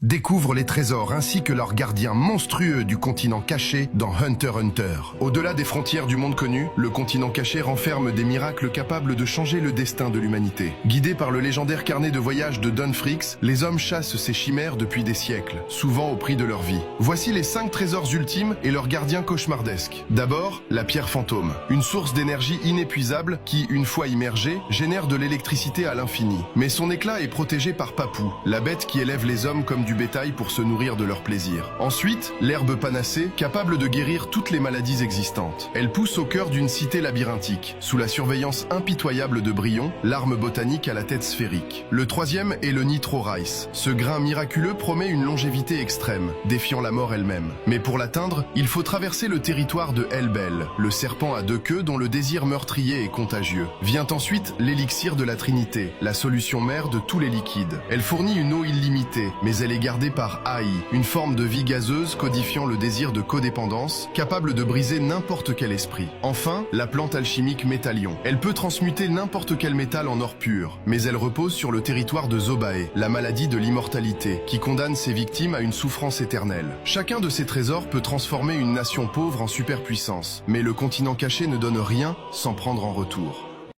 Découvre les trésors ainsi que leurs gardiens monstrueux du continent caché dans Hunter x Hunter. Au-delà des frontières du monde connu, le continent caché renferme des miracles capables de changer le destin de l'humanité. Guidés par le légendaire carnet de voyage de Don Fricks, les hommes chassent ces chimères depuis des siècles, souvent au prix de leur vie. Voici les 5 trésors ultimes et leurs gardiens cauchemardesques. D'abord, la pierre fantôme, une source d'énergie inépuisable qui, une fois immergée, génère de l'électricité à l'infini. Mais son éclat est protégé par Papou, la bête qui élève les hommes comme du bétail pour se nourrir de leur plaisir. Ensuite, l'herbe panacée, capable de guérir toutes les maladies existantes. Elle pousse au cœur d'une cité labyrinthique, sous la surveillance impitoyable de Brion, l'arme botanique à la tête sphérique. Le troisième est le Nitro Rice. Ce grain miraculeux promet une longévité extrême, défiant la mort elle-même. Mais pour l'atteindre, il faut traverser le territoire de Hellbell, le serpent à 2 queues dont le désir meurtrier est contagieux. Vient ensuite l'élixir de la Trinité, la solution mère de tous les liquides. Elle fournit une eau illimitée, mais elle est gardée par AI, une forme de vie gazeuse codifiant le désir de codépendance, capable de briser n'importe quel esprit. Enfin, la plante alchimique Métallion. Elle peut transmuter n'importe quel métal en or pur, mais elle repose sur le territoire de Zobae, la maladie de l'immortalité, qui condamne ses victimes à une souffrance éternelle. Chacun de ces trésors peut transformer une nation pauvre en superpuissance, mais le continent caché ne donne rien sans prendre en retour.